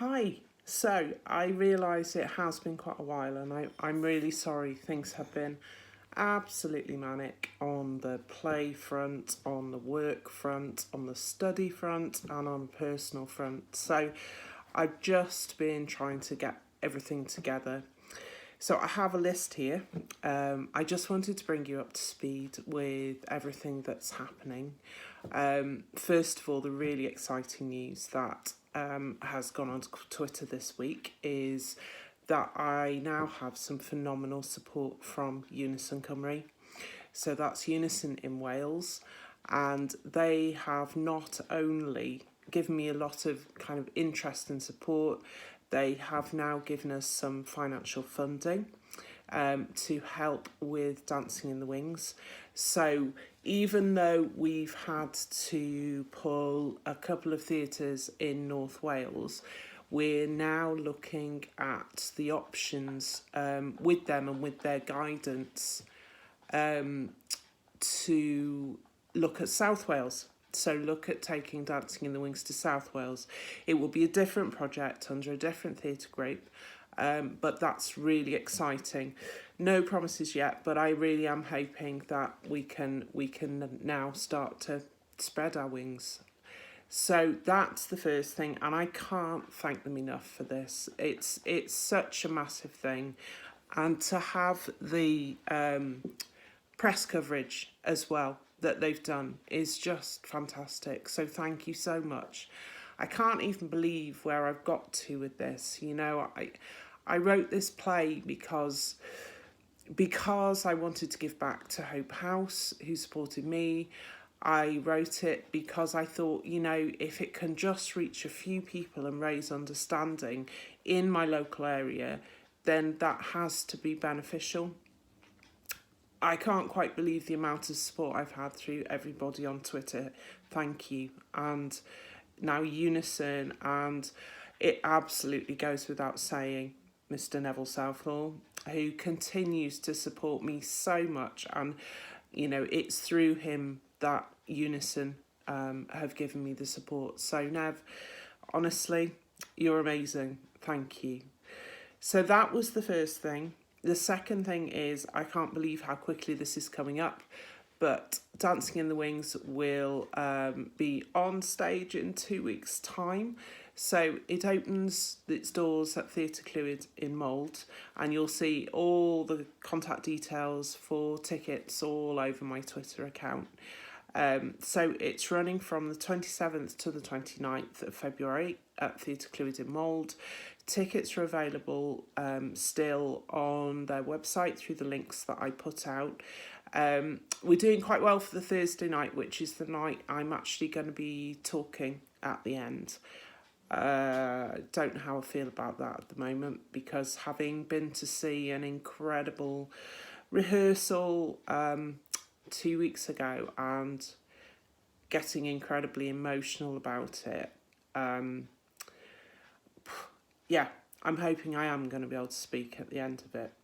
Hi. So I realise it has been quite a while, and I'm really sorry. Things have been absolutely manic on the play front, on the work front, on the study front, and on the personal front. So I've just been trying to get everything together. So I have a list here. I just wanted to bring you up to speed with everything that's happening. First of all, the really exciting news that has gone on Twitter this week is that I now have some phenomenal support from Unison Cymru. So that's Unison in Wales, and they have not only given me a lot of kind of interest and support, they have now given us some financial funding to help with Dancing in the Wings. So even though we've had to pull a couple of theatres in North Wales, we're now looking at the options with them and with their guidance to look at South Wales. So look at taking Dancing in the Wings to South Wales. It will be a different project under a different theatre group, but that's really exciting. No promises yet, but I really am hoping that we can now start to spread our wings. So that's the first thing, and I can't thank them enough for this. It's such a massive thing, and to have the press coverage as well that they've done is just fantastic. So thank you so much. I can't even believe where I've got to with this. You know, I wrote this play because I wanted to give back to Hope House, who supported me. I wrote it because I thought, you know, if it can just reach a few people and raise understanding in my local area, then that has to be beneficial. I can't quite believe the amount of support I've had through everybody on Twitter. Thank you. And now Unison, and it absolutely goes without saying, Mr. Neville Southall, who continues to support me so much. And, you know, it's through him that Unison have given me the support. So, Nev, honestly, you're amazing. Thank you. So that was the first thing. The second thing is, I can't believe how quickly this is coming up, but Dancing in the Wings will be on stage in 2 weeks' time. So it opens its doors at Theatre Clwyd in Mold, and you'll see all the contact details for tickets all over my Twitter account. So it's running from the 27th to the 29th of February at Theatre Clwyd in Mold. Tickets are available still on their website through the links that I put out. We're doing quite well for the Thursday night, which is the night I'm actually going to be talking at the end. Don't know how I feel about that at the moment, because having been to see an incredible rehearsal 2 weeks ago and getting incredibly emotional about it, yeah, I'm hoping I am going to be able to speak at the end of it.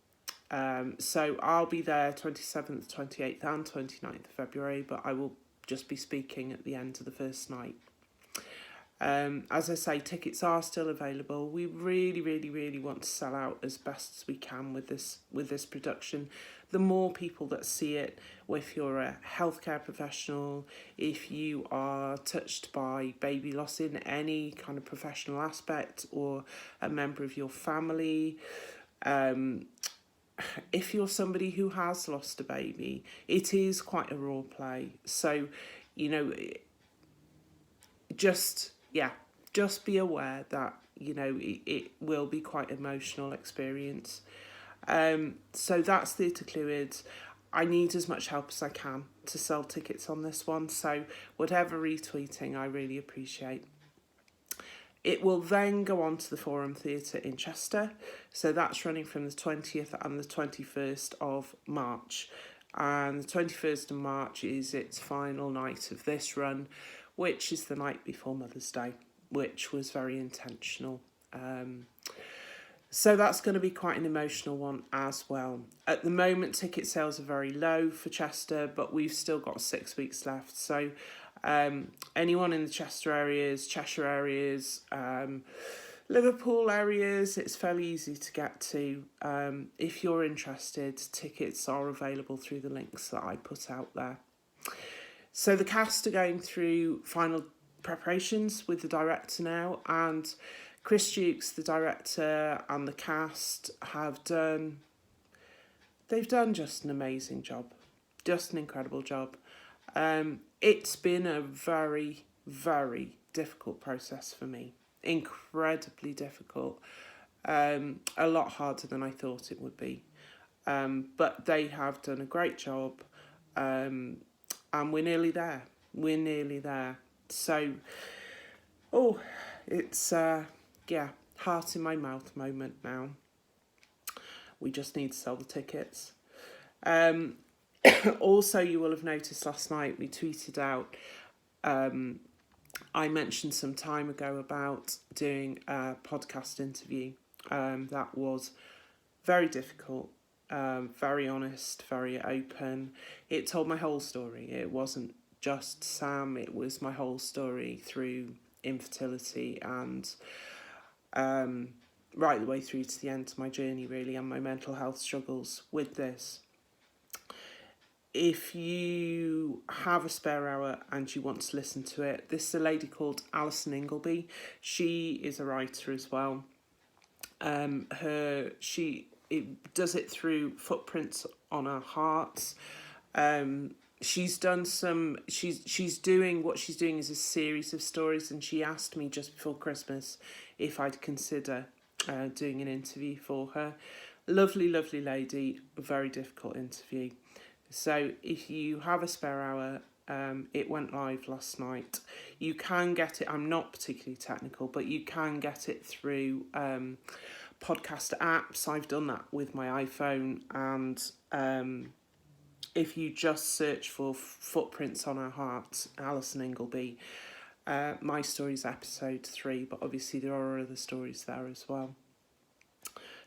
So I'll be there 27th, 28th and 29th of February, but I will just be speaking at the end of the first night. As I say, tickets are still available. We really want to sell out as best as we can with this production. The more people that see it, if you're a healthcare professional, if you are touched by baby loss in any kind of professional aspect, or a member of your family, if you're somebody who has lost a baby, it is quite a raw play. So, you know, just be aware that, you know, it will be quite an emotional experience. So that's Theatre Clwyd. I need as much help as I can to sell tickets on this one, so whatever retweeting I really appreciate. It will then go on to the Forum Theatre in Chester, so that's running from the 20th and the 21st of March. And the 21st of March is its final night of this run, which is the night before Mother's Day, which was very intentional. So that's going to be quite an emotional one as well. At the moment, ticket sales are very low for Chester, but we've still got 6 weeks left. So anyone in the Cheshire areas, Liverpool areas, it's fairly easy to get to. If you're interested, tickets are available through the links that I put out there. So the cast are going through final preparations with the director now, and Chris Dukes, the director, and the cast they've done just an amazing job, just an incredible job. It's been a very, very difficult process for me, incredibly difficult, a lot harder than I thought it would be. But they have done a great job, and we're nearly there. We're nearly there. So, it's, heart in my mouth moment now. We just need to sell the tickets. Also, you will have noticed last night we tweeted out, I mentioned some time ago about doing a podcast interview. That was very difficult, very honest, very open. It told my whole story. It wasn't just Sam, it was my whole story through infertility and right the way through to the end of my journey, really, and my mental health struggles with this. If you have a spare hour and you want to listen to it, this is a lady called Alison Ingleby. She is a writer as well. She does it through Footprints on Our Hearts. She's done she's doing what she's doing is a series of stories, and she asked me just before Christmas if I'd consider doing an interview for her. Lovely, lovely lady, a very difficult interview. So if you have a spare hour, it went live last night. You can get it, I'm not particularly technical, but you can get it through podcast apps. I've done that with my iPhone, and if you just search for Footprints on Our Hearts, Alison Ingleby, my story's episode 3, but obviously there are other stories there as well.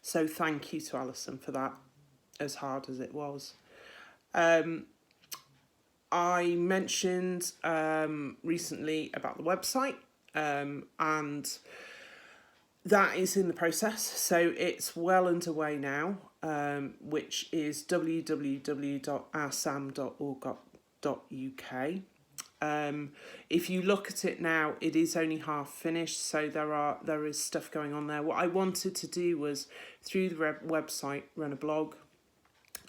So thank you to Alison for that, as hard as it was. I mentioned recently about the website, and that is in the process, so it's well underway now, which is www.oursam.org.uk. If you look at it now, it is only half finished, so there is stuff going on there. What I wanted to do was, through the website, run a blog,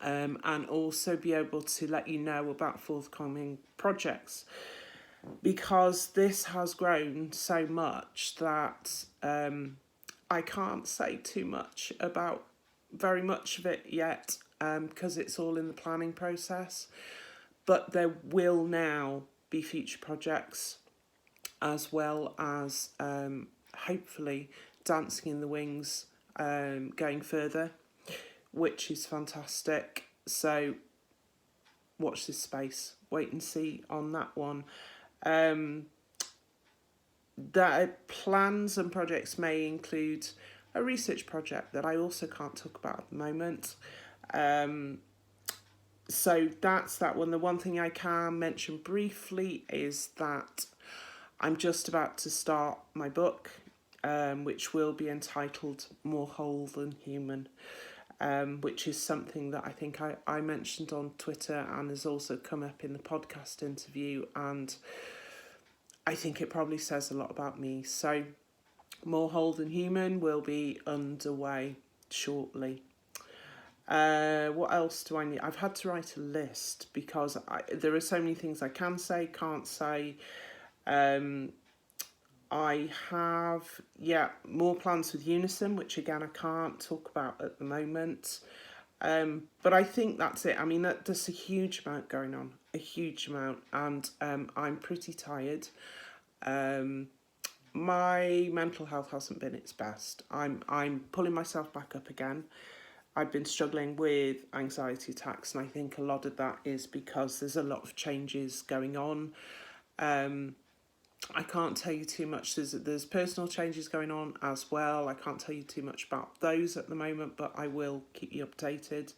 and also be able to let you know about forthcoming projects, because this has grown so much that I can't say too much about very much of it yet, because it's all in the planning process. But there will now be future projects, as well as hopefully Dancing in the Wings going further, which is fantastic. So watch this space, wait and see on that one. The plans and projects may include a research project that I also can't talk about at the moment. So that's that one. The one thing I can mention briefly is that I'm just about to start my book, which will be entitled More Whole Than Human, which is something that I think I mentioned on Twitter and has also come up in the podcast interview, and I think it probably says a lot about me. So More Whole Than Human will be underway shortly. What else do I need? I've had to write a list because there are so many things I can say, can't say. I have, more plans with Unison, which again I can't talk about at the moment. But I think that's it. I mean, there's a huge amount going on, a huge amount, and I'm pretty tired. My mental health hasn't been its best. I'm pulling myself back up again. I've been struggling with anxiety attacks, and I think a lot of that is because there's a lot of changes going on. I can't tell you too much. There's personal changes going on as well. I can't tell you too much about those at the moment, but I will keep you updated.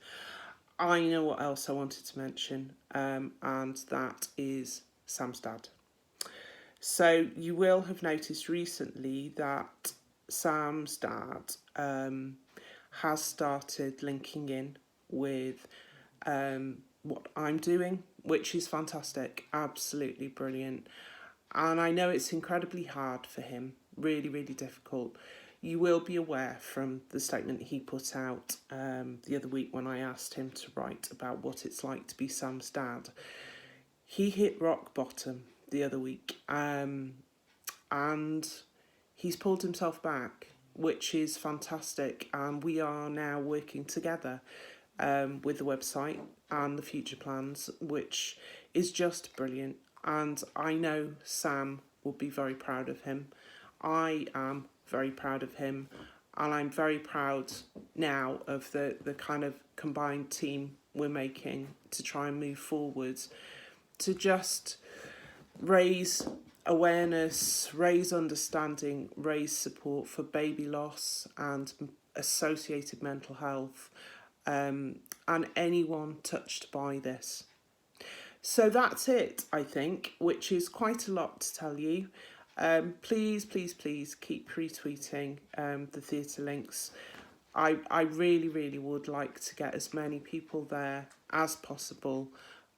I know what else I wanted to mention, and that is Sam's dad. So you will have noticed recently that Sam's dad has started linking in with what I'm doing, which is fantastic, absolutely brilliant. And I know it's incredibly hard for him, really, really difficult. You will be aware from the statement he put out the other week when I asked him to write about what it's like to be Sam's dad. He hit rock bottom the other week, and he's pulled himself back, which is fantastic. And we are now working together with the website and the future plans, which is just brilliant. And I know Sam will be very proud of him. I am very proud of him, and I'm very proud now of the kind of combined team we're making to try and move forwards, to just raise awareness, raise understanding, raise support for baby loss and associated mental health, and anyone touched by this. So that's it, I think, which is quite a lot to tell you. Please, please, please keep retweeting the theatre links. I really, really would like to get as many people there as possible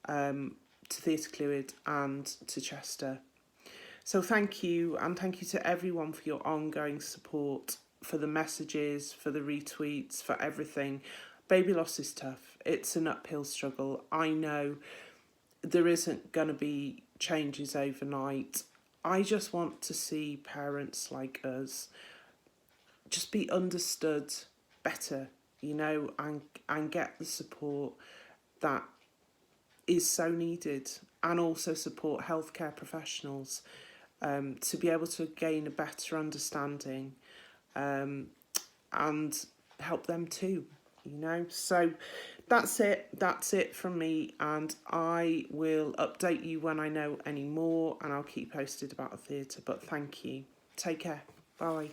to Theatre Clwyd and to Chester. So thank you, and thank you to everyone for your ongoing support, for the messages, for the retweets, for everything. Baby loss is tough. It's an uphill struggle. I know there isn't going to be changes overnight. I just want to see parents like us just be understood better, you know, and get the support that is so needed, and also support healthcare professionals to be able to gain a better understanding and help them too, you know. So that's it from me, and I will update you when I know any more, and I'll keep posted about the theatre. But thank you, take care, bye.